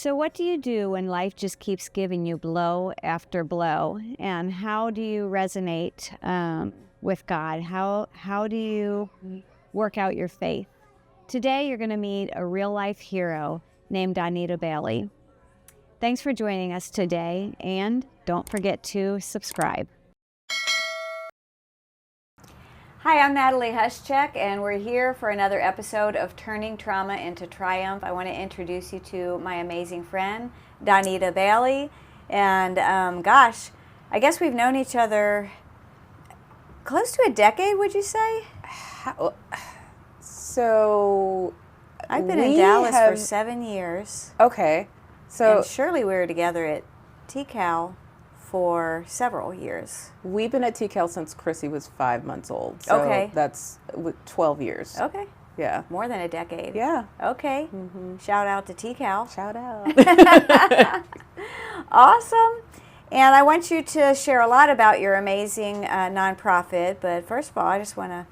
So what do you do when life just keeps giving you blow after blow? And how do you resonate with God? How do you work out your faith? Today, you're going to meet a real-life hero named Doneda Bailey. Thanks for joining us today, and don't forget to subscribe. Hi, I'm Natalie Huschek, and we're here for another episode of Turning Trauma into Triumph. I want to introduce you to my amazing friend, Doneda Bailey. And gosh, I guess we've known each other close to a decade, would you say? So I've been in Dallas for 7 years. Okay. So and surely we were together at TCAL for several years. We've been at TCAL since Chrissy was 5 months old. So okay. That's 12 years. Okay. Yeah. More than a decade. Yeah. Okay. Mm-hmm. Shout out to TCAL. Shout out. Awesome. And I want you to share a lot about your amazing nonprofit. But first of all, I just want to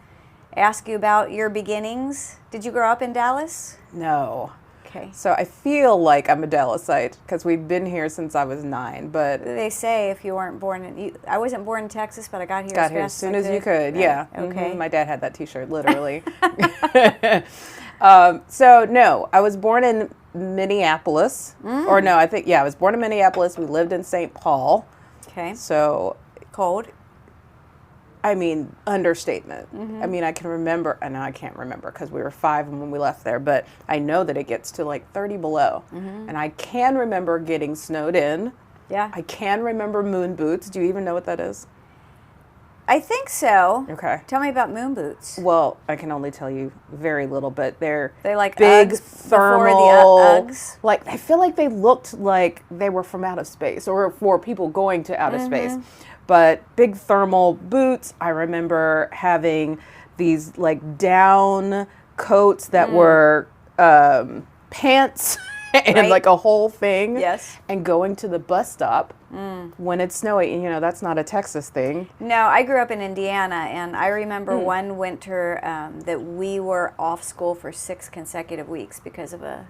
ask you about your beginnings. Did you grow up in Dallas? No. Okay. So I feel like I'm a Dallasite because we've been here since I was 9. But they say if you weren't born in, I wasn't born in Texas, but I got here as soon as you could. Right. Yeah. Okay. Mm-hmm. My dad had that T-shirt, literally. So no, I was born in Minneapolis. Or no, I was born in Minneapolis. We lived in St. Paul. Okay. So cold. I mean, understatement. I mean, I can remember, and I can't remember because we were 5 when we left there, but I know that it gets to like 30 below. And I can remember getting snowed in. Yeah. I can remember moon boots. Do you even know what that is? I think so. Okay. Tell me about moon boots. Well, I can only tell you very little, but they're like big Uggs thermal. The Uggs. Like, I feel like they looked like they were from out of space or for people going to outer space. But big thermal boots. I remember having these like down coats that were pants and like a whole thing. Yes. And going to the bus stop when it's snowy. You know, that's not a Texas thing. No, I grew up in Indiana, and I remember one winter that we were off school for 6 consecutive weeks because of a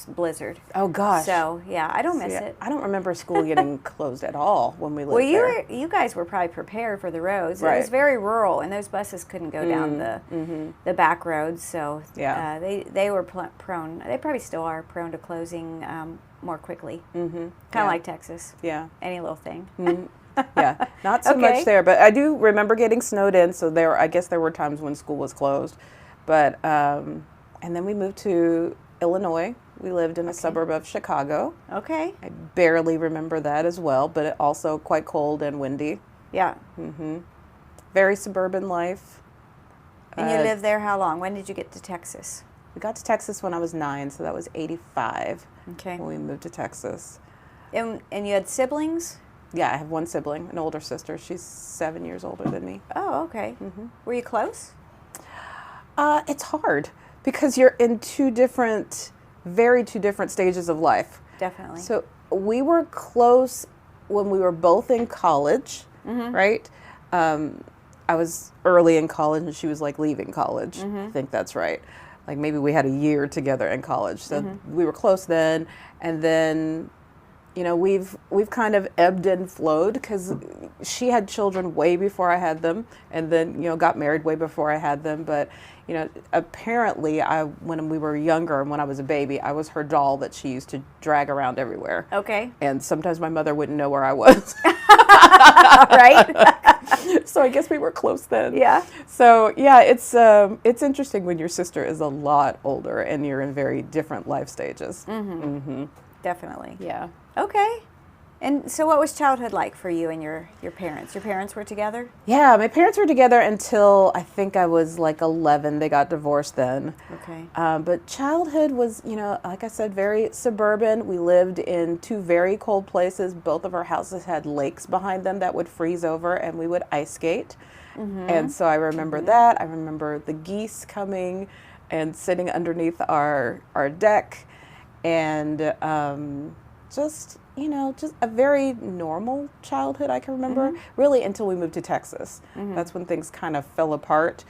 blizzard. Oh gosh. So yeah, I don't miss it. I don't remember school getting closed at all when we lived there. Well, you guys were probably prepared for the roads. Right. It was very rural, and those buses couldn't go down the back roads. So yeah. They were prone. They probably still are prone to closing more quickly. Kind of like Texas. Yeah. Any little thing. Yeah, not so much there, but I do remember getting snowed in. So I guess there were times when school was closed, but and then we moved to Illinois. We lived in a suburb of Chicago. Okay. I barely remember that as well, but it also quite cold and windy. Yeah. Very suburban life. And you lived there how long? When did you get to Texas? We got to Texas when I was 9, so that was 85. Okay. When we moved to Texas. And you had siblings? Yeah, I have one sibling, an older sister. She's 7 years older than me. Oh, okay. Were you close? It's hard because you're in two different stages of life. Definitely. So we were close when we were both in college, right? I was early in college and she was like leaving college. I think that's right. Like maybe we had a year together in college. So we were close then. And then, you know, we've kind of ebbed and flowed because she had children way before I had them, and then, you know, got married way before I had them. But, you know, apparently when we were younger and when I was a baby, I was her doll that she used to drag around everywhere. Okay. And sometimes my mother wouldn't know where I was. Right? So I guess we were close then. Yeah. So yeah, it's interesting when your sister is a lot older and you're in very different life stages. Definitely. Yeah. Okay. And so what was childhood like for you and your parents? Your parents were together? Yeah, my parents were together until I think I was like 11. They got divorced then. Okay. But childhood was, you know, like I said, very suburban. We lived in 2 very cold places. Both of our houses had lakes behind them that would freeze over, and we would ice skate. And so I remember that. I remember the geese coming and sitting underneath our deck, and just a very normal childhood I can remember, really until we moved to Texas. That's when things kind of fell apart.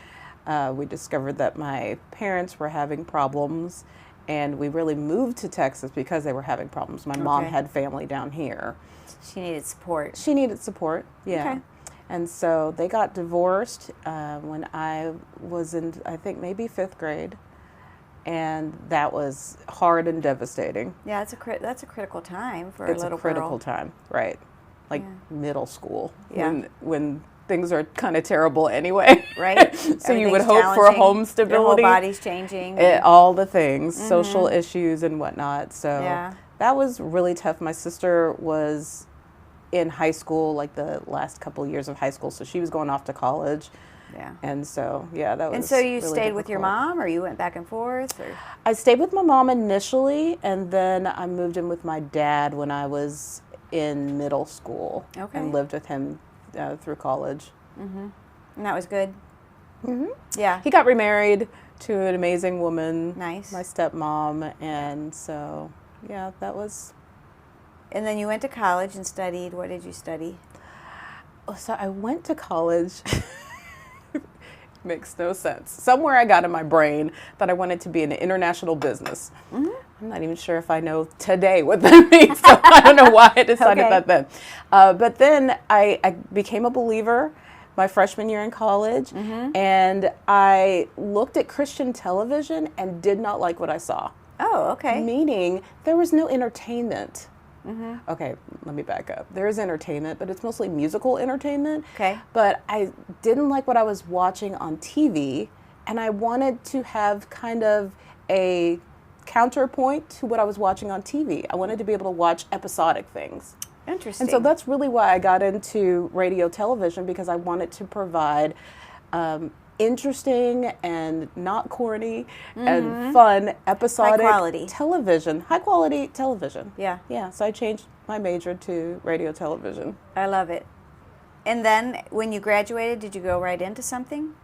We discovered that my parents were having problems, And we really moved to Texas because they were having problems. My mom Okay. had family down here. She needed support. She needed support, yeah. Okay. And so they got divorced when I was in, I think, maybe 5th grade. And that was hard and devastating. Yeah, that's a critical time for It's a little a critical girl. time, right? Like Yeah. middle school, Yeah. when things are kind of terrible anyway. Right? So you would Everything's hope for challenging. home stability. Your whole body's changing. All the things, social issues and whatnot. So Yeah. that was really tough. My sister was in high school, like the last couple years of high school, so she was going off to college. Yeah. And so, yeah, that was. And so you really stayed with your difficult. mom, or you went back and forth? Or? I stayed with my mom initially, and then I moved in with my dad when I was in middle school. Okay. And lived with him through college. And that was good? Yeah. He got remarried to an amazing woman. Nice. My stepmom, and so, yeah, that was. And then you went to college and studied. What did you study? So I went to college. Makes no sense. Somewhere I got in my brain that I wanted to be in international business. I'm not even sure if I know today what that means, so I don't know why I decided Okay. that then. But then I became a believer my freshman year in college, and I looked at Christian television and did not like what I saw. Oh, okay. Meaning there was no entertainment. Okay, let me back up. There is entertainment, but it's mostly musical entertainment. Okay. But I didn't like what I was watching on TV, and I wanted to have kind of a counterpoint to what I was watching on TV. I wanted to be able to watch episodic things. Interesting. And so that's really why I got into radio television, because I wanted to provide interesting and not corny and fun episodic quality. television, high quality television. Yeah. Yeah, so I changed my major to radio television. I love it. And then when you graduated, did you go right into something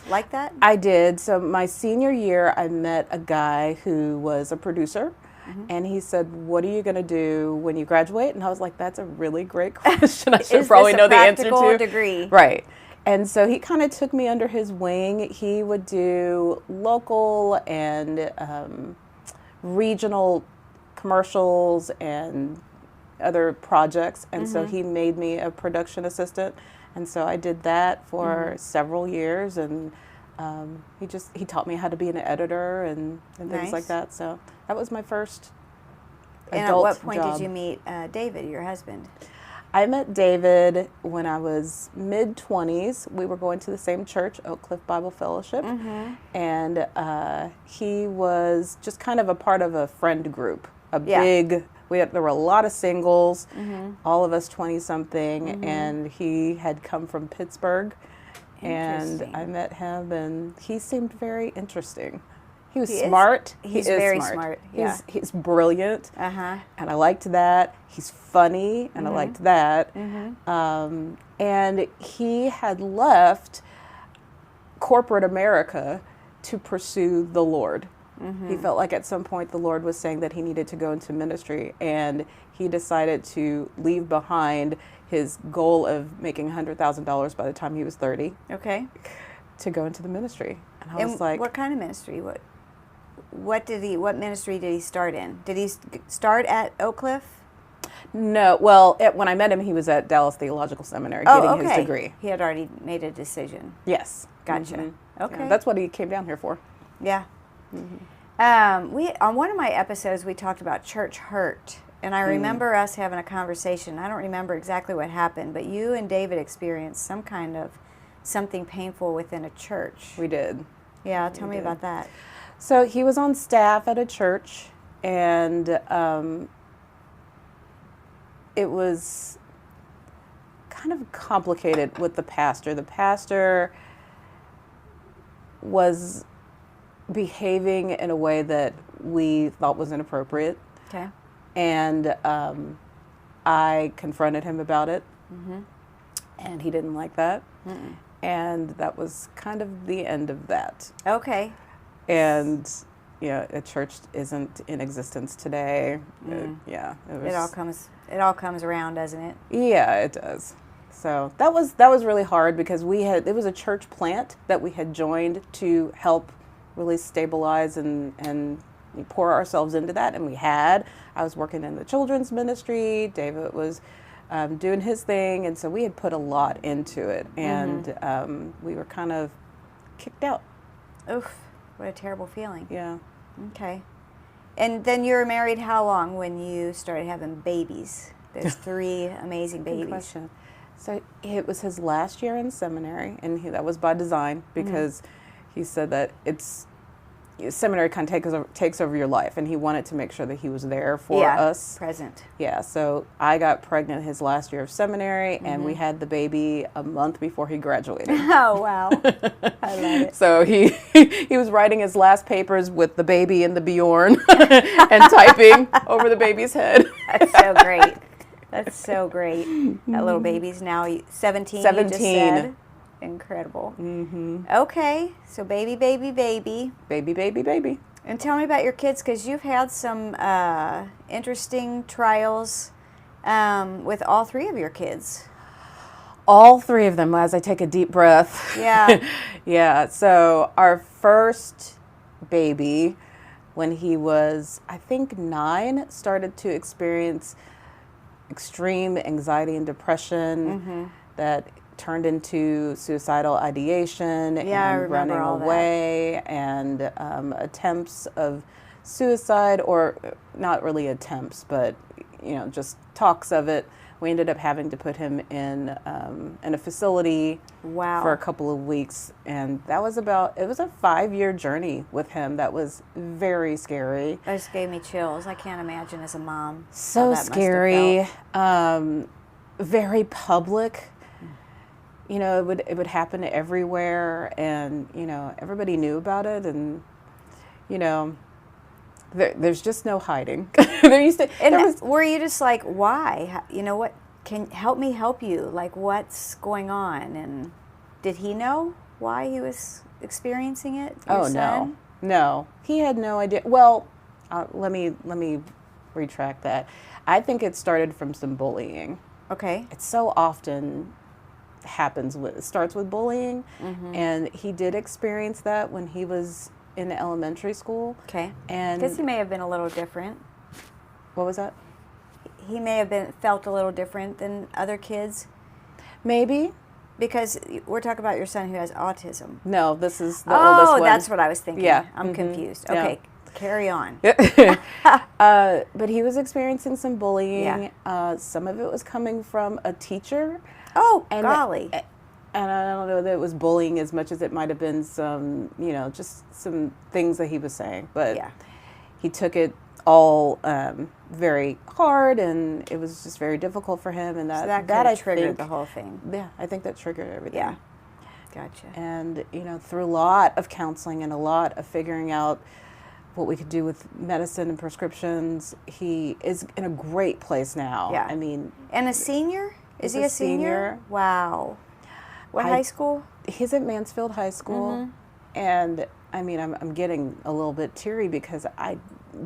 like that? I did. So my senior year, I met a guy who was a producer. And he said, "What are you going to do when you graduate?" And I was like, "That's a really great question. I should Is probably this a know the answer practical to." degree? Right. And so he kind of took me under his wing. He would do local and regional commercials and other projects. And so he made me a production assistant. And so I did that for several years. And he taught me how to be an editor and things Nice. like that. So that was my first And at adult what point job. did you meet David, your husband? I met David when I was mid-20s. We were going to the same church, Oak Cliff Bible Fellowship, and he was just kind of a part of a friend group, there were a lot of singles, all of us 20-something, and he had come from Pittsburgh, and Interesting. I met him, and he seemed very interesting. He was He is- smart. he's He is very smart, yeah. He's brilliant. Uh-huh. And I liked that. He's funny, and I liked that. And he had left corporate America to pursue the Lord. He felt like at some point the Lord was saying that he needed to go into ministry, and he decided to leave behind his goal of making $100,000 by the time he was 30 Okay. to go into the ministry. And I And was like, what kind of ministry? What ministry did he start in? Did he start at Oak Cliff? no. Well, when I met him, he was at Dallas Theological Seminary getting his degree. He had already made a decision. Yes. Gotcha. Okay. Yeah, that's what he came down here for. Yeah. We on one of my episodes we talked about church hurt, and I remember us having a conversation. I don't remember exactly what happened, but you and David experienced something painful within a church. We did. Yeah, tell me did. about that. So he was on staff at a church, and it was kind of complicated with the pastor. The pastor was behaving in a way that we thought was inappropriate, Okay. and I confronted him about it, and he didn't like that, and that was kind of the end of that. Okay. And a church isn't in existence today. It It all comes around, doesn't it? Yeah, it does. So that was really hard, because it was a church plant that we had joined to help really stabilize and pour ourselves into that, and we had. I was working in the children's ministry. David was doing his thing, and so we had put a lot into it, and we were kind of kicked out. Oof, what a terrible feeling. Yeah. Okay. And then you were married how long when you started having babies? There's 3 amazing babies. Good question. So it was his last year in seminary, and that was by design, because he said that seminary kind of takes over your life, and he wanted to make sure that he was there for us. Present. Yeah, so I got pregnant his last year of seminary, and we had the baby a month before he graduated. Oh, wow. I love it. So he was writing his last papers with the baby in the Bjorn and typing over the baby's head. That's so great. That's so great. That little baby's now 17. 17. You just said. Incredible. Okay, so baby. Baby. And tell me about your kids, because you've had some interesting trials with all 3 of your kids. All 3 of them, as I take a deep breath. Yeah. Yeah, so our first baby, when he was, I think, 9, started to experience extreme anxiety and depression that turned into suicidal ideation and running away and attempts of suicide, or not really attempts, but just talks of it. We ended up having to put him in a facility for a couple of weeks, and it was a 5-year journey with him. That was very scary. That just gave me chills. I can't imagine as a mom. So scary. Very public. It would happen everywhere, and everybody knew about it, and there's just no hiding. Were you just like, why? What? Can help me help you? Like, what's going on? And did he know why he was experiencing it? Your son? No, he had no idea. Well, let me retract that. I think it started from some bullying. Okay. It so often starts with bullying, and he did experience that when he was in elementary school. Okay. And because he may have been a little different. What was that? He may have felt a little different than other kids. Maybe. Because we're talking about your son who has autism. No, this is the oldest one. Oh, that's what I was thinking. Yeah. I'm confused. Okay, carry on. But he was experiencing some bullying. Yeah. Some of it was coming from a teacher. Oh, golly. And I don't know that it was bullying as much as it might have been some, just some things that he was saying. But he took it all very hard, and it was just very difficult for him. And that I triggered the whole thing. Yeah, I think that triggered everything. Yeah, gotcha. And through a lot of counseling and a lot of figuring out what we could do with medicine and prescriptions, he is in a great place now. Yeah. I mean, and a senior? Is he a senior? Wow. What high school? He's at Mansfield High School, and I mean, I'm getting a little bit teary because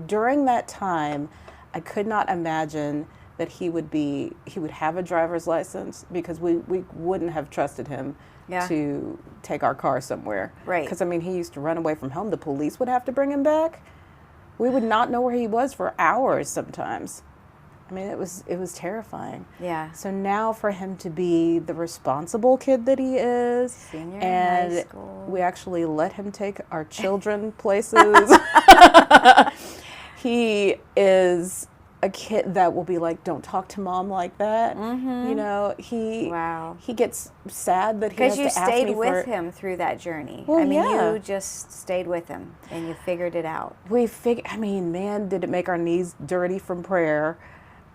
during that time, I could not imagine that he would have a driver's license, because we wouldn't have trusted him to take our car somewhere. Right. Because I mean, he used to run away from home. The police would have to bring him back. We would not know where he was for hours sometimes. I mean, it was terrifying. Yeah. So now for him to be the responsible kid that he is, senior and in high school. We actually let him take our children places. He is a kid that will be like, "Don't talk to mom like that." He gets sad that he has to ask me for. Because you stayed with him through that journey. Well, you just stayed with him and you figured it out. I mean, man, did it make our knees dirty from prayer.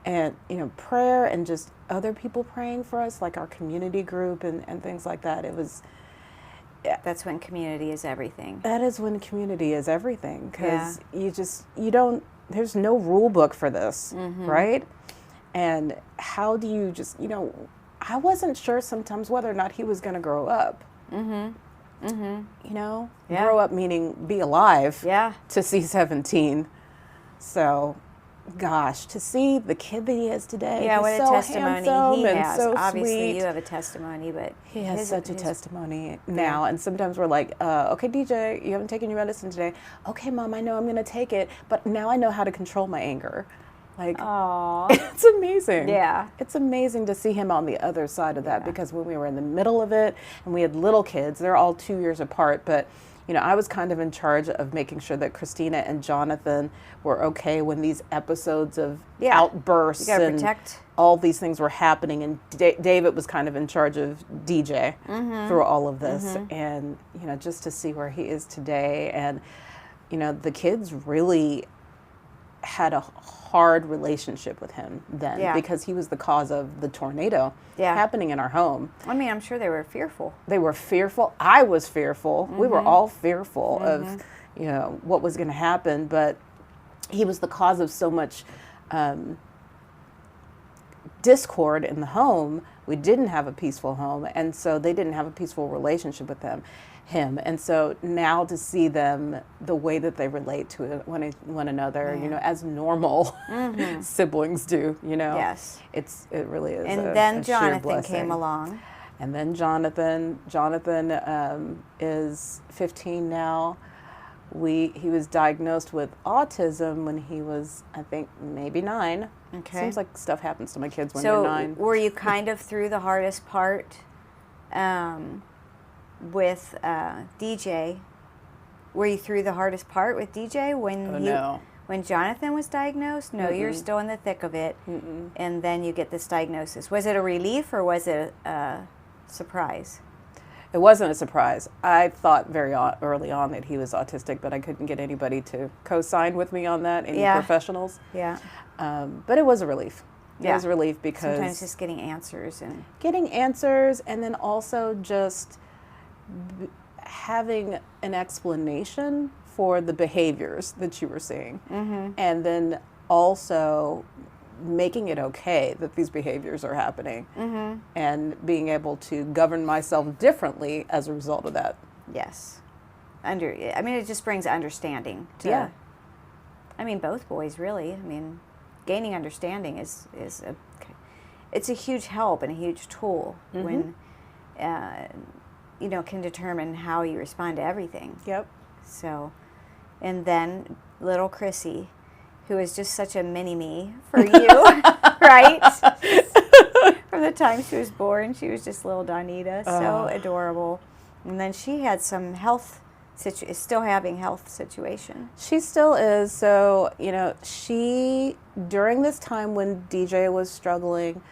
And, prayer and just other people praying for us, like our community group and things like that. It was... That's when community is everything. That is when community is everything. Because there's no rule book for this, right? And how do you just, I wasn't sure sometimes whether or not he was going to grow up. Grow up meaning be alive to see 17. So... gosh, to see the kid that he is today. Yeah, he's what a so testimony handsome he and has. so Obviously, sweet. you have a testimony, but He has such a testimony now. And sometimes we're like, okay, DJ, you haven't taken your medicine today. Okay, Mom, I know I'm going to take it, but now I know how to control my anger. Like, Aww. it's amazing. Yeah. It's amazing to see him on the other side of that, because when we were in the middle of it and we had little kids, they're all 2 years apart, but I was kind of in charge of making sure that Christina and Jonathan were okay when these episodes of outbursts and protect. All these things were happening. And David was kind of in charge of DJ through all of this. And, just to see where he is today. And, the kids really had a hard relationship with him then, because he was the cause of the tornado happening in our home. I mean, I'm sure they were fearful. They were fearful. I was fearful. We were all fearful of, what was going to happen. But he was the cause of so much discord in the home. We didn't have a peaceful home, and so they didn't have a peaceful relationship with him. And so now to see them the way that they relate to one another, as normal siblings do, Yes. it really is. And then a sheer Jonathan blessing. came along. And then Jonathan is 15 now. He was diagnosed with autism when he was, I think, maybe 9. Okay. Seems like stuff happens to my kids when they're 9. So were you kind of through the hardest part with DJ? Were you through the hardest part with DJ when Jonathan was diagnosed? No, you're still in the thick of it. And then you get this diagnosis. Was it a relief or was it a surprise? It wasn't a surprise. I thought very early on that he was autistic, but I couldn't get anybody to co-sign with me on that, any professionals. Yeah. But it was a relief. It was a relief because sometimes just getting answers and then also just having an explanation for the behaviors that you were seeing, and then also making it okay that these behaviors are happening, and being able to govern myself differently as a result of that. Yes. It just brings understanding to, both boys really. Gaining understanding is it's a huge help and a huge tool when can determine how you respond to everything. Yep. So, and then little Chrissy, who is just such a mini-me for you, right? From the time she was born, she was just little Doneda, so adorable. And then she had some is still having health situation. She still is. So, she, during this time when DJ was struggling,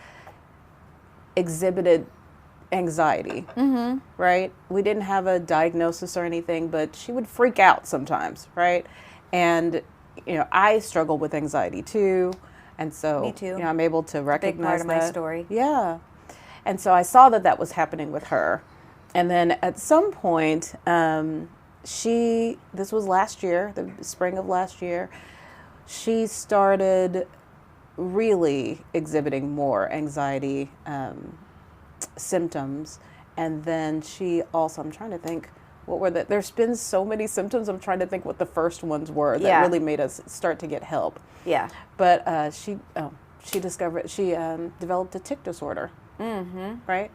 exhibited anxiety, right? We didn't have a diagnosis or anything, but she would freak out sometimes, right? And, I struggle with anxiety too. And so, me too. I'm able to recognize big part of that. my story. Yeah. And so I saw that was happening with her. And then at some point, this was last year, the spring of last year, she started really exhibiting more anxiety symptoms. And then she also, I'm trying to think, there's been so many symptoms, I'm trying to think what the first ones were that really made us start to get help. Yeah. But she developed a tic disorder. Right?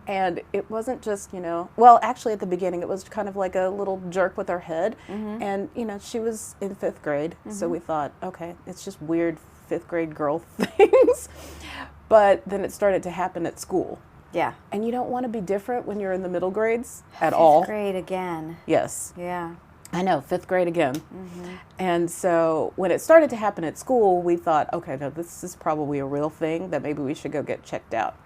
And it wasn't just, actually at the beginning it was kind of like a little jerk with her head. And, she was in 5th grade. So we thought, okay, it's just weird 5th grade girl things. But then it started to happen at school. Yeah. And you don't want to be different when you're in the middle grades at all. 5th grade again. Yes. Yeah. I know, 5th grade again. And so when it started to happen at school, we thought, okay, no, this is probably a real thing, that maybe we should go get checked out.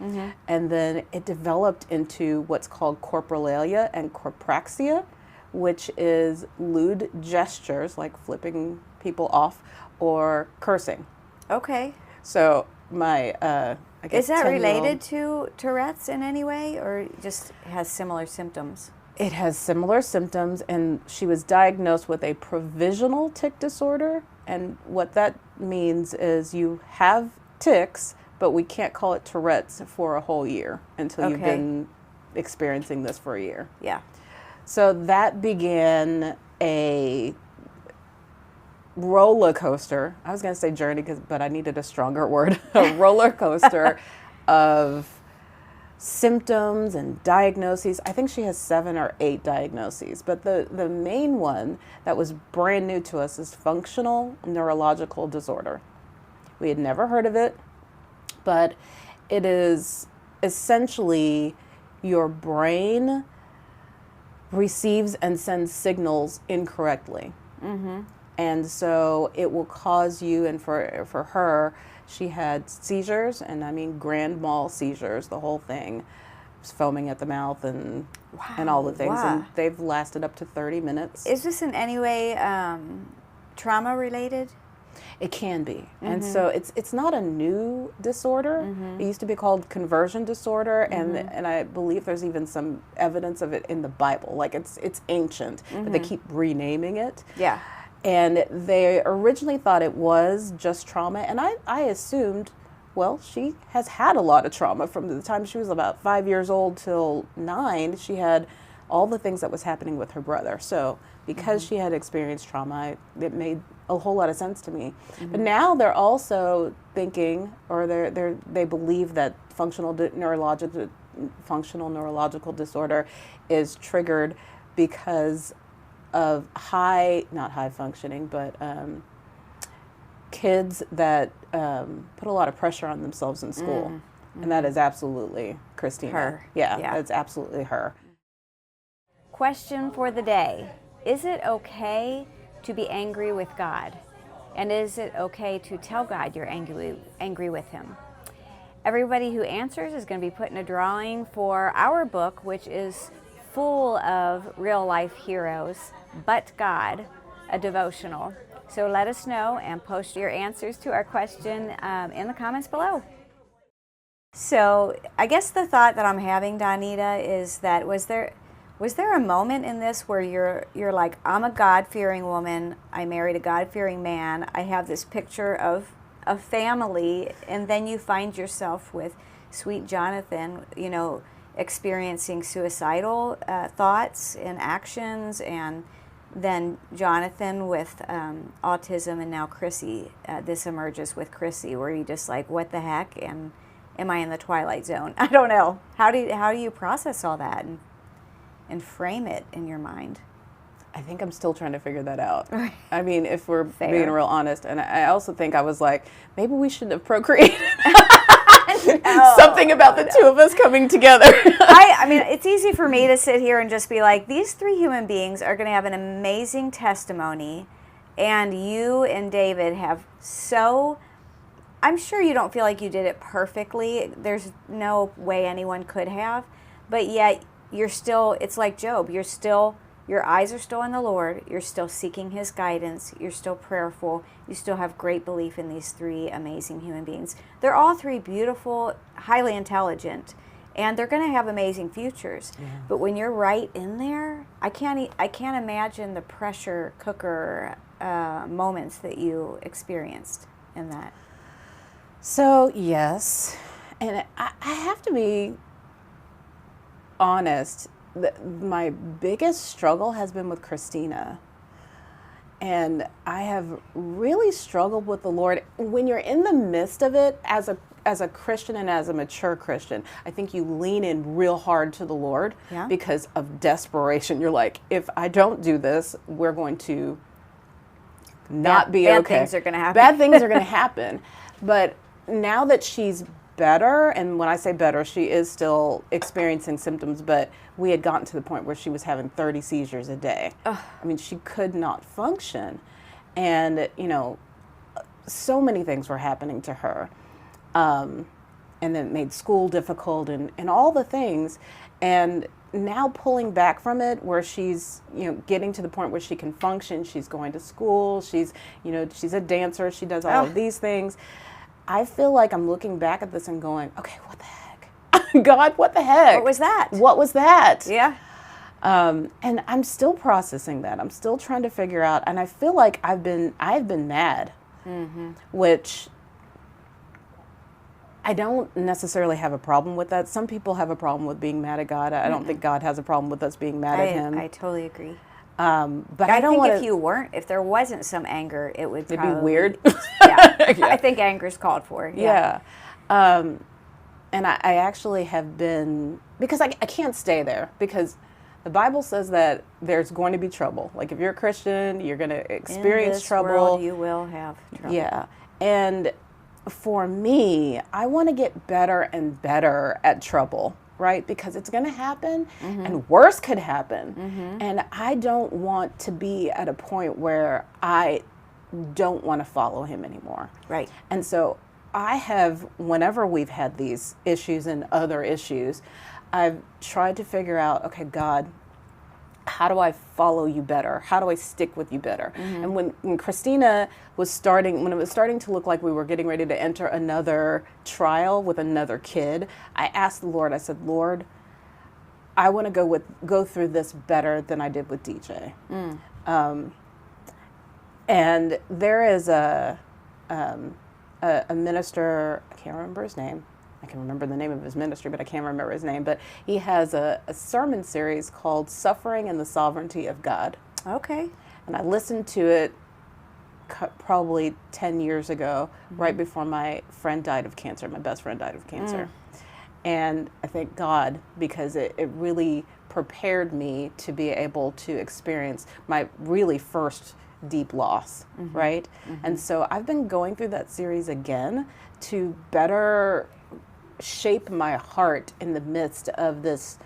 And then it developed into what's called coprolalia and copraxia, which is lewd gestures, like flipping people off or cursing. Okay. So my, I guess, is that 10-year-old related to Tourette's in any way, or just has similar symptoms? It has similar symptoms, and she was diagnosed with a provisional tic disorder. And what that means is you have tics, but we can't call it Tourette's for a whole year until you've been experiencing this for a year. Yeah. So that began a roller coaster. I was going to say journey, but I needed a stronger word. A roller coaster of symptoms and diagnoses. I think she has 7 or 8 diagnoses, but the main one that was brand new to us is functional neurological disorder. We had never heard of it, but it is essentially your brain receives and sends signals incorrectly. Mm-hmm. And so it will cause you, and for her, she had seizures, and I mean grand mal seizures, the whole thing. Was foaming at the mouth and all the things. Wow. And they've lasted up to 30 minutes. Is this in any way trauma related? It can be. Mm-hmm. And so it's not a new disorder. Mm-hmm. It used to be called conversion disorder, mm-hmm. and I believe there's even some evidence of it in the Bible. Like it's ancient, mm-hmm. but they keep renaming it. Yeah. And they originally thought it was just trauma, and I assumed, well, she has had a lot of trauma from the time she was about 5 years old till 9. She had all the things that was happening with her brother. So because mm-hmm. she had experienced trauma, it made a whole lot of sense to me. Mm-hmm. But now they're also thinking, or they believe that functional neurological disorder is triggered because of not high functioning, but kids that put a lot of pressure on themselves in school. Mm-hmm. And that is absolutely Christina. Her. Yeah, that's absolutely her. Question for the day. Is it okay to be angry with God? And is it okay to tell God you're angry with him? Everybody who answers is going to be put in a drawing for our book, which is full of real life heroes, But God, a devotional. So let us know and post your answers to our question in the comments below. So I guess the thought that I'm having, Doneda, is that was there a moment in this where you're like, I'm a God-fearing woman, I married a God-fearing man, I have this picture of a family, and then you find yourself with sweet Jonathan, experiencing suicidal thoughts and actions, and then Jonathan with autism, and now Chrissy, this emerges with Chrissy, where you just like, what the heck, and am I in the Twilight Zone? I don't know. How do you process all that and frame it in your mind? I think I'm still trying to figure that out. I mean, if we're being real honest, and I also think I was like, maybe we shouldn't have procreated. Something about the two of us coming together. I mean, it's easy for me to sit here and just be like, these 3 human beings are going to have an amazing testimony, and you and David have I'm sure you don't feel like you did it perfectly. There's no way anyone could have, but yet you're still, it's like Job, your eyes are still on the Lord, you're still seeking his guidance, you're still prayerful, you still have great belief in these 3 amazing human beings. They're all 3 beautiful, highly intelligent, and they're going to have amazing futures. Yeah. But when you're right in there, I can't imagine the pressure cooker moments that you experienced in that. So, yes, and I have to be honest, my biggest struggle has been with Christina. And I have really struggled with the Lord. When you're in the midst of it, as a Christian and as a mature Christian, I think you lean in real hard to the Lord because of desperation. You're like, if I don't do this, we're going to not be okay. Bad things are going to happen. Bad things are going to happen. But now that she's better, and when I say better, she is still experiencing symptoms, but we had gotten to the point where she was having 30 seizures a day. Ugh. I mean, she could not function. And, so many things were happening to her. And then it made school difficult and all the things. And now pulling back from it, where she's, getting to the point where she can function, she's going to school, she's a dancer, she does all of these things. I feel like I'm looking back at this and going, okay, what the heck? God, what the heck? What was that? What was that? Yeah. And I'm still processing that. I'm still trying to figure out, and I feel like I've been mad, mm-hmm. which I don't necessarily have a problem with that. Some people have a problem with being mad at God. I don't think God has a problem with us being mad at him. I totally agree. But I don't think want if there wasn't some anger, it would it'd probably be weird. Yeah. Yeah. I think anger's called for. Yeah. And I actually have been, because I can't stay there, because the Bible says that there's going to be trouble. Like if you're a Christian, you're going to experience In this trouble. world, you will have trouble. Yeah. And for me, I want to get better and better at trouble, right? Because it's going to happen and worse could happen. And I don't want to be at a point where I don't want to follow him anymore. Right. And so I have, whenever we've had these issues and other issues, I've tried to figure out, okay, God, how do I follow you better? How do I stick with you better? And when Christina was starting, when it was starting to look like we were getting ready to enter another trial with another kid, I asked the Lord, I said, Lord, I want to go through this better than I did with DJ. And there is a minister, I can't remember his name. I can remember the name of his ministry, but I can't remember his name. But he has a sermon series called Suffering and the Sovereignty of God. Okay. And I listened to it probably 10 years ago, right before my friend died of cancer. My best friend died of cancer. And I thank God, because it really prepared me to be able to experience my really first deep loss, right? And so I've been going through that series again to better shape my heart in the midst of this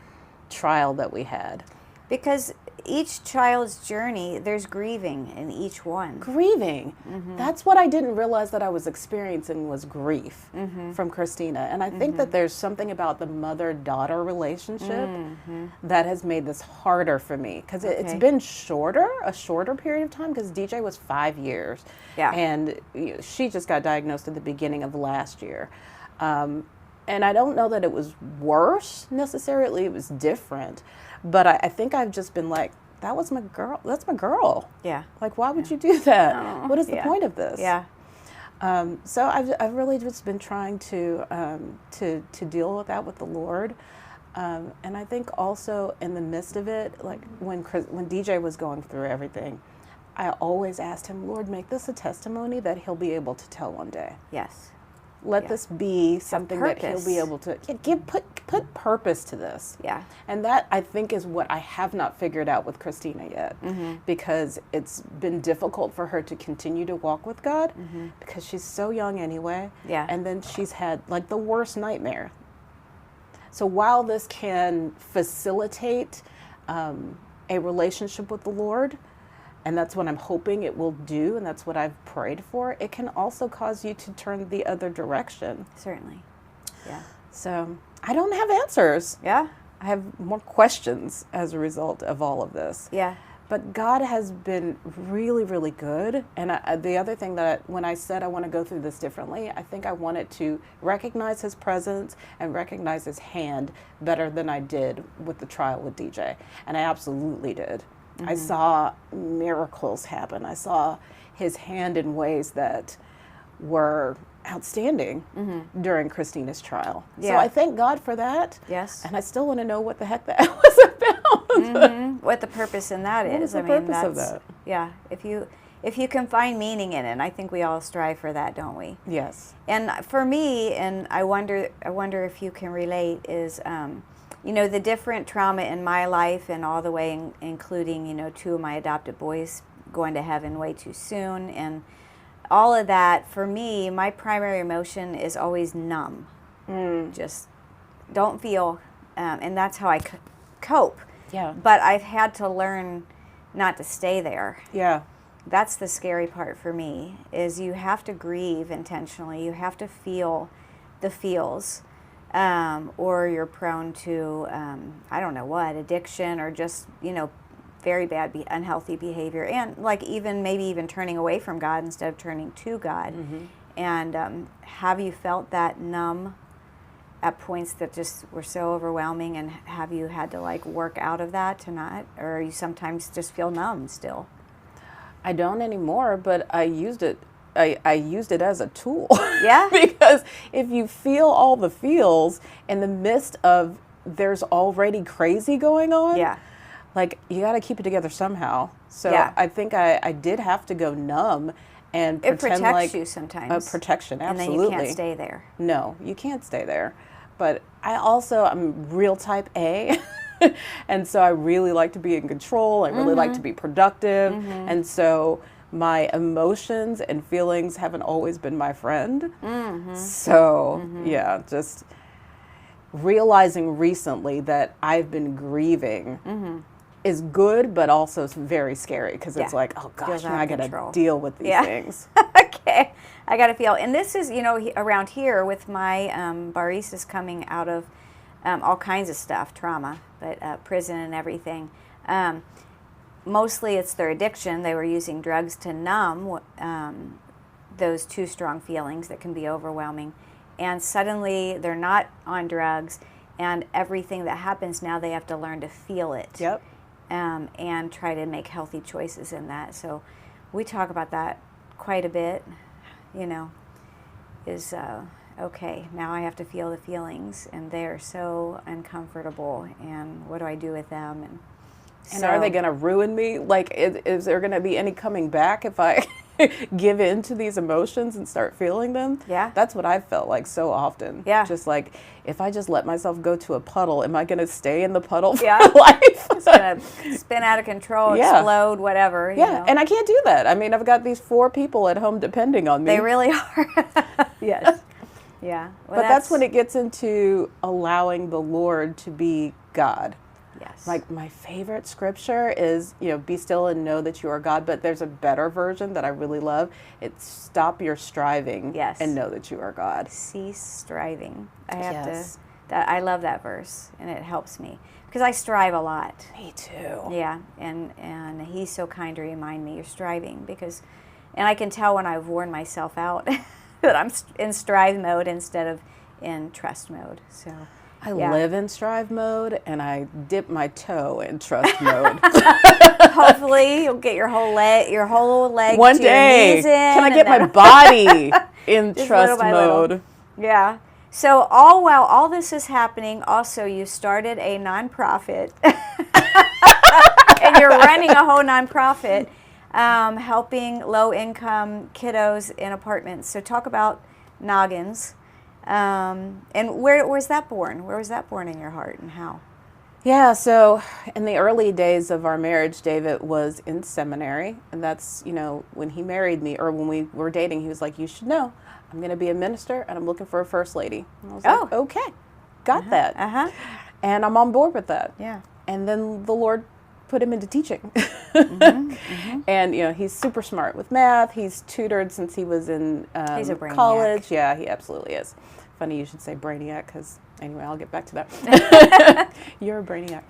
trial that we had. Because each child's journey, there's grieving in each one. Grieving. That's what I didn't realize that I was experiencing, was grief from Christina. And I think that there's something about the mother-daughter relationship that has made this harder for me. Because it's been a shorter period of time, because DJ was 5 years. Yeah. And she just got diagnosed at the beginning of last year. And I don't know that it was worse necessarily, it was different. But I think I've just been like, that was my girl. That's my girl. Yeah. Like, why would you do that? Oh, What is the point of this? Yeah. So I've really just been trying to deal with that with the Lord. And I think also in the midst of it, like when DJ was going through everything, I always asked him, Lord, make this a testimony that he'll be able to tell one day. Yes. Let this be something that he'll be able to put purpose to this. Yeah. And that, I think, is what I have not figured out with Christina yet, because it's been difficult for her to continue to walk with God, because she's so young anyway. Yeah. And then she's had like the worst nightmare. So while this can facilitate a relationship with the Lord, and that's what I'm hoping it will do, and that's what I've prayed for, it can also cause you to turn the other direction. Certainly. Yeah. So I don't have answers. Yeah. I have more questions as a result of all of this. Yeah. But God has been really, really good. And the other thing that when I said I want to go through this differently, I think I wanted to recognize his presence and recognize his hand better than I did with the trial with DJ. And I absolutely did. I saw miracles happen. I saw his hand in ways that were outstanding during Christina's trial. Yeah. So I thank God for that. Yes. And I still want to know what the heck that was about. What the purpose in that What is. is the I mean, purpose of that? Yeah. If you can find meaning in it, and I think we all strive for that, don't we? Yes. And for me, and I wonder if you can relate, is the different trauma in my life, and all the way including, 2 of my adopted boys going to heaven way too soon, and all of that. For me, my primary emotion is always numb. Just don't feel, and that's how I cope. Yeah. But I've had to learn not to stay there. Yeah. That's the scary part for me, is you have to grieve intentionally. You have to feel the feels. Or you're prone to, I don't know what, addiction, or just, very bad, unhealthy behavior. And like maybe even turning away from God instead of turning to God. And have you felt that numb at points that just were so overwhelming? And have you had to like work out of that to not, or you sometimes just feel numb still? I don't anymore, but I used it. I used it as a tool. Yeah. Because if you feel all the feels in the midst of there's already crazy going on. Yeah. like, you got to keep it together somehow. So Yeah. I think I did have to go numb and It pretend protects like you sometimes. a protection. And Absolutely. then you can't stay there. No, you can't stay there. But I'm real type A. And so I really like to be in control. I really like to be productive. And so my emotions and feelings haven't always been my friend. So, yeah, just realizing recently that I've been grieving is good, but also it's very scary because it's Yeah. like, oh gosh, Feels now out I of got to control. deal with these Yeah. things. Okay, I got to feel. And this is, around here with my baristas coming out of all kinds of stuff, trauma, but prison and everything. Mostly it's their addiction. They were using drugs to numb those too strong feelings that can be overwhelming. And suddenly they're not on drugs, and everything that happens now, they have to learn to feel it. Yep. And try to make healthy choices in that. So we talk about that quite a bit, is okay, now I have to feel the feelings, and they're so uncomfortable, and what do I do with them? And are they going to ruin me? Like, is there going to be any coming back if I give in to these emotions and start feeling them? Yeah. That's what I've felt like so often. Yeah. Just like, if I just let myself go to a puddle, am I going to stay in the puddle for Yeah. life? It's going to spin out of control, Yeah. explode, whatever. Yeah, and I can't do that. I mean, I've got these 4 people at home depending on me. They really are. Yes. Yeah. Well, But that's when it gets into allowing the Lord to be God. Yes. Like, my favorite scripture is, be still and know that you are God. But there's a better version that I really love. It's stop your striving Yes. and know that you are God. Cease striving. I have Yes. I love that verse, and it helps me because I strive a lot. Me too. Yeah, and he's so kind to remind me you're striving and I can tell when I've worn myself out that I'm in strive mode instead of in trust mode. So I live in strive mode, and I dip my toe in trust mode. hopefully you'll get your whole leg One to your day, knees in, can I and get my then- body in Just trust little by mode? little. Yeah. So while all this is happening, also you started a nonprofit, and you're running a whole nonprofit, helping low-income kiddos in apartments. So talk about Noggins, and where was that born? Where was that born in your heart, and how? Yeah, so in the early days of our marriage, David was in seminary, and that's, when he married me, or when we were dating, he was like, you should know, I'm going to be a minister, and I'm looking for a first lady. And I was like, okay, got that. And I'm on board with that. Yeah. And then the Lord put him into teaching. And, he's super smart with math. He's tutored since he was in He's a brainiac. college. Yeah, he absolutely is. Funny you should say brainiac, because anyway, I'll get back to that. You're a brainiac.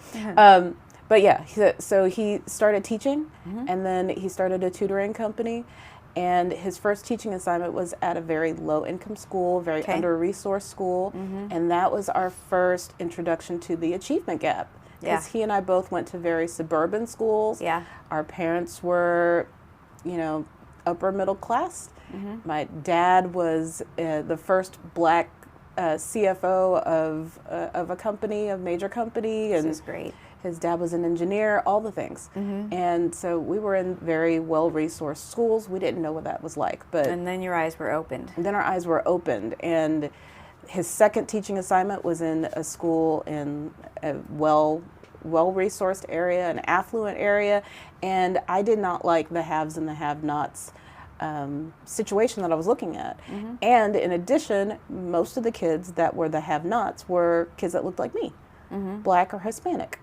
But yeah, so he started teaching, and then he started a tutoring company. And his first teaching assignment was at a very low-income school, very under-resourced school. And that was our first introduction to the achievement gap. Because he and I both went to very suburban schools. Yeah. Our parents were, upper middle class. My dad was the first black CFO of a company, a major company. And This is great. his dad was an engineer, all the things. And so we were in very well-resourced schools. We didn't know what that was like. And then your eyes were opened. And then our eyes were opened. And his second teaching assignment was in a school in a well-resourced area, an affluent area. And I did not like the haves and the have-nots situation that I was looking at. And in addition, most of the kids that were the have-nots were kids that looked like me. Black or Hispanic.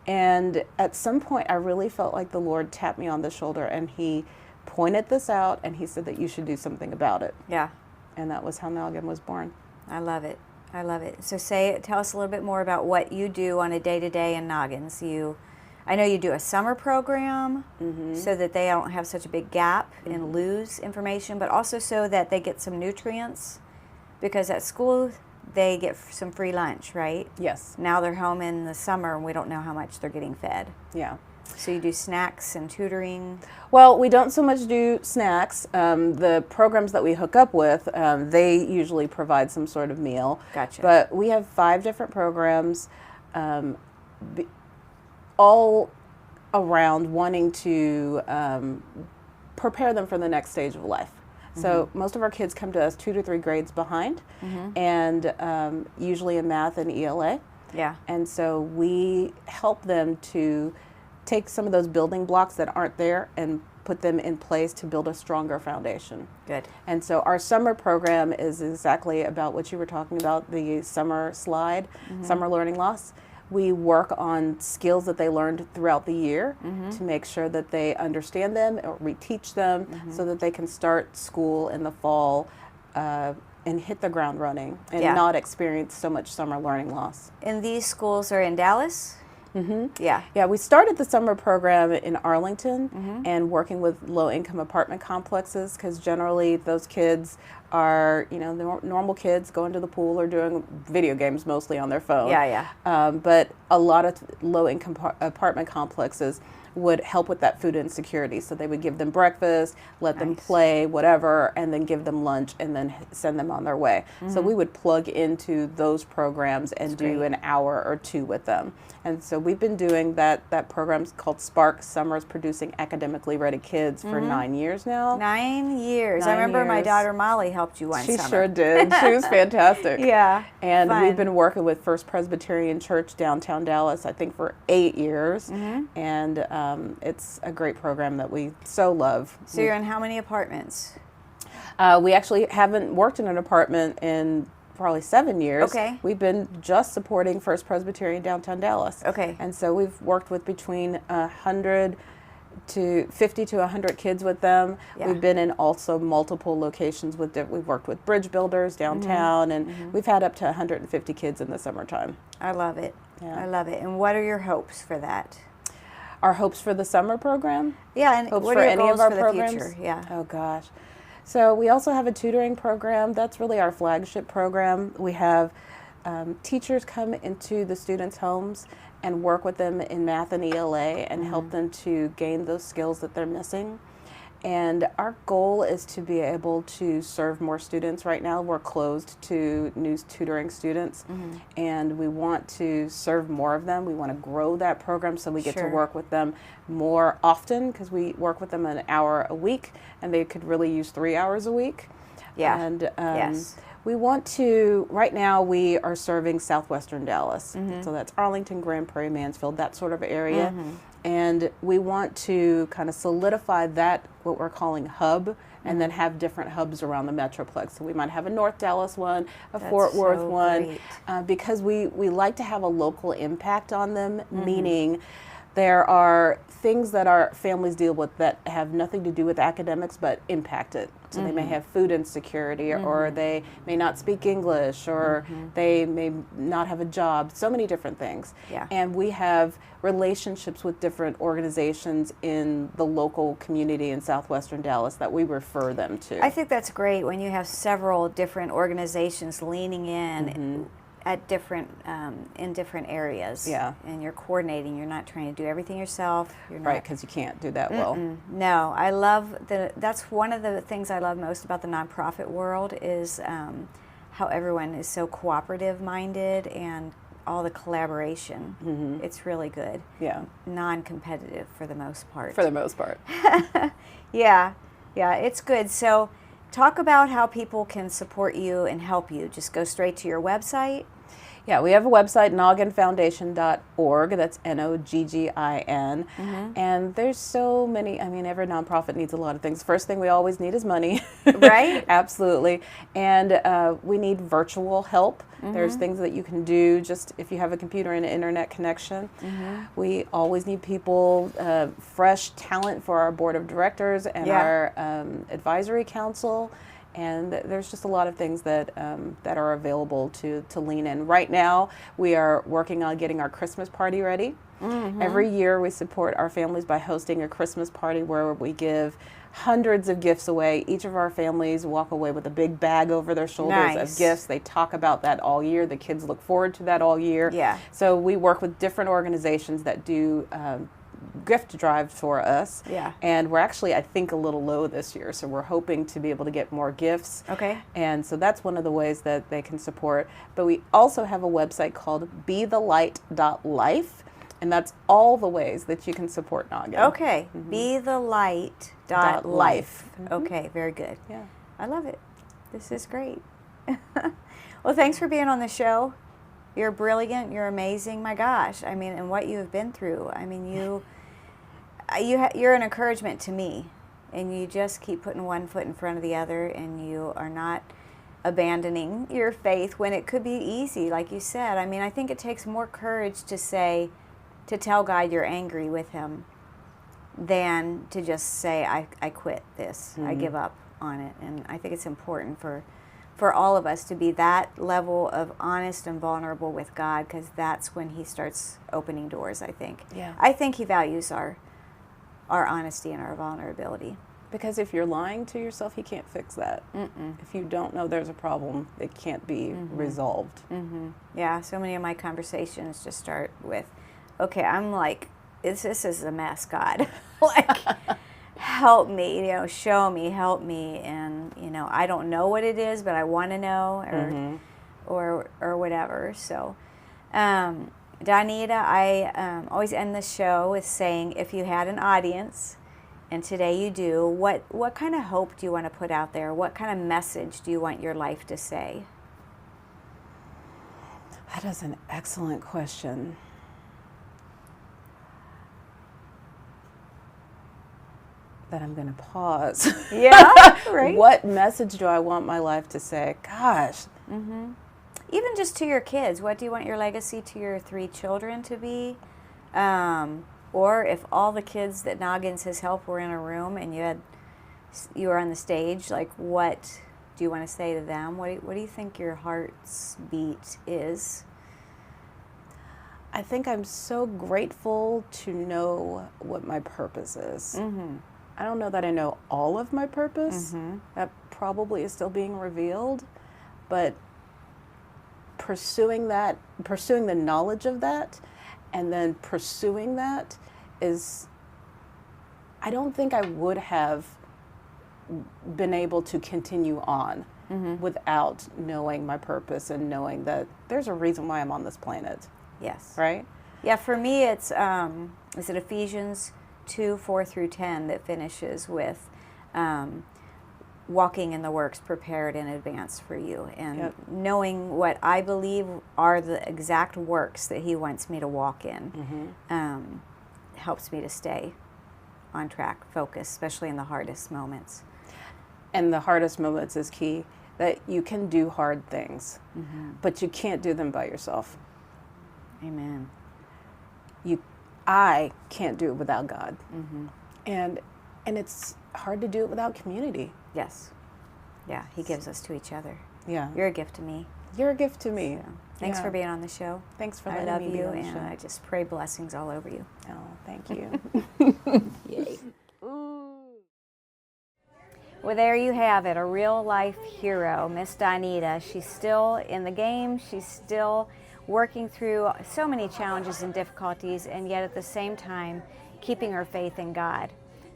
And at some point, I really felt like the Lord tapped me on the shoulder, and he pointed this out, and he said that you should do something about it. Yeah. And that was how Noggin was born. I love it. I love it. So tell us a little bit more about what you do on a day-to-day in Noggins. I know you do a summer program so that they don't have such a big gap and lose information, but also so that they get some nutrients, because at school they get some free lunch, right? Yes. Now they're home in the summer and we don't know how much they're getting fed. Yeah. So you do snacks and tutoring? Well, we don't so much do snacks. The programs that we hook up with, they usually provide some sort of meal. Gotcha. But we have 5 different programs, all around wanting to prepare them for the next stage of life. So most of our kids come to us 2 to 3 grades behind, and usually in math and ELA. Yeah. And so we help them to take some of those building blocks that aren't there and put them in place to build a stronger foundation. Good. And so our summer program is exactly about what you were talking about, the summer slide, summer learning loss. We work on skills that they learned throughout the year to make sure that they understand them or reteach them so that they can start school in the fall and hit the ground running and not experience so much summer learning loss. And these schools are in Dallas? Yeah. Yeah, we started the summer program in Arlington and working with low-income apartment complexes, because generally those kids are, you know, the normal kids going to the pool or doing video games mostly on their phone. Yeah, yeah. But a lot of low-income apartment complexes would help with that food insecurity. So they would give them breakfast, let them play, whatever, and then give them lunch and then send them on their way. So we would plug into those programs and do an hour or 2 with them. And so we've been doing that program's called Spark, Summers Producing Academically Ready Kids, for 9 years now. 9 years. I remember my daughter Molly helped you one summer. She sure did. She was fantastic. Yeah. And fun. we've been working with First Presbyterian Church downtown Dallas, I think, for 8 years. And it's a great program that we so love. So you're in how many apartments? We actually haven't worked in an apartment in probably 7 years. Okay. We've been just supporting First Presbyterian downtown Dallas. Okay. And so we've worked with between 100 to 50 to 100 kids with them. Yeah. We've been in also multiple locations with we've worked with bridge builders downtown, and we've had up to 150 kids in the summertime. I love it. Yeah. I love it. And what are your hopes for that? Our hopes for the summer program? Yeah, and Hopes what for are your any goals of our for the programs? future? Yeah. Oh gosh. So we also have a tutoring program. That's really our flagship program. We have teachers come into the students' homes and work with them in math and ELA and help them to gain those skills that they're missing. And our goal is to be able to serve more students. Right now we're closed to new tutoring students, and we want to serve more of them. We want to grow that program so we get to work with them more often, because we work with them an hour a week and they could really use 3 hours a week. Yeah. And we want to, right now we are serving southwestern Dallas. So that's Arlington, Grand Prairie, Mansfield, that sort of area. And we want to kind of solidify that, what we're calling hub, and then have different hubs around the Metroplex. So we might have a North Dallas one, a Fort Worth one, because we like to have a local impact on them, meaning there are things that our families deal with that have nothing to do with academics but impact it. So they may have food insecurity, or they may not speak English, or they may not have a job, so many different things. Yeah. And we have relationships with different organizations in the local community in southwestern Dallas that we refer them to. I think that's great when you have several different organizations leaning in at different in different areas. Yeah. And you're coordinating. You're not trying to do everything yourself. You're not, Right, because you can't do that well. No, I love that's one of the things I love most about the nonprofit world is how everyone is so cooperative minded and all the collaboration. It's really good. Yeah. Non-competitive for the most part. For the most part. Yeah, it's good. So talk about how people can support you and help you. Just go straight to your website. Yeah, we have a website, nogginfoundation.org. That's Noggin. And there's so many, I mean, every nonprofit needs a lot of things. First thing we always need is money. Right? Absolutely. And we need virtual help. There's things that you can do just if you have a computer and an internet connection. We always need people, fresh talent for our board of directors and our advisory council. And there's just a lot of things that that are available to lean in. Right now, we are working on getting our Christmas party ready. Every year, we support our families by hosting a Christmas party where we give hundreds of gifts away. Each of our families walk away with a big bag over their shoulders of gifts. They talk about that all year. The kids look forward to that all year. Yeah. So we work with different organizations that do gift drive for us. Yeah. And we're actually, I think, a little low this year, so we're hoping to be able to get more gifts. Okay. And so that's one of the ways that they can support. But we also have a website called bethelight.life. And that's all the ways that you can support Noggin. Okay. Be the light dot life. Okay, very good. Yeah. I love it. This is great. Well, thanks for being on the show. You're brilliant. You're amazing. My gosh. I mean, and what you have been through. I mean, you're an encouragement to me. And you just keep putting one foot in front of the other, and you are not abandoning your faith when it could be easy, like you said. I mean, I think it takes more courage to tell God you're angry with him than to just say, I quit this. I give up on it. And I think it's important for all of us to be that level of honest and vulnerable with God, because that's when he starts opening doors, I think. Yeah. I think he values our honesty and our vulnerability. Because if you're lying to yourself, he can't fix that. If you don't know there's a problem, it can't be resolved. Yeah, so many of my conversations just start with, okay, I'm like, this is a mess, God. Like, help me, show me, help me. And, I don't know what it is, but I want to know, or whatever. So, Doneda, I always end the show with saying, if you had an audience, and today you do, what kind of hope do you want to put out there? What kind of message do you want your life to say? That is an excellent question. That I'm going to pause. Yeah, right. What message do I want my life to say? Gosh. Even just to your kids, what do you want your legacy to your 3 children to be? Or if all the kids that Noggins has helped were in a room and you were on the stage, like, what do you want to say to them? What do you think your heart's beat is? I think I'm so grateful to know what my purpose is. I don't know that I know all of my purpose. That probably is still being revealed, but pursuing the knowledge of that, and then pursuing that is, I don't think I would have been able to continue on without knowing my purpose and knowing that there's a reason why I'm on this planet. Yes. Right? Yeah, for me it's, is it Ephesians 2:4-10 that finishes with walking in the works prepared in advance for you, and knowing what I believe are the exact works that he wants me to walk in helps me to stay on track, focused, especially in the hardest moments. And the hardest moments is key, that you can do hard things, but you can't do them by yourself. Amen. I can't do it without God. And it's hard to do it without community. Yes. Yeah, he gives us to each other. Yeah. You're a gift to me. You're a gift to me. So, thanks for being on the show. Thanks for I letting love me be you, on the and show. I just pray blessings all over you. Oh, thank you. Yay. Well, there you have it, a real life hero, Miss Doneda. She's still in the game. She's still working through so many challenges and difficulties, and yet at the same time, keeping her faith in God.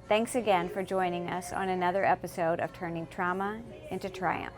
Thanks again for joining us on another episode of Turning Trauma into Triumph.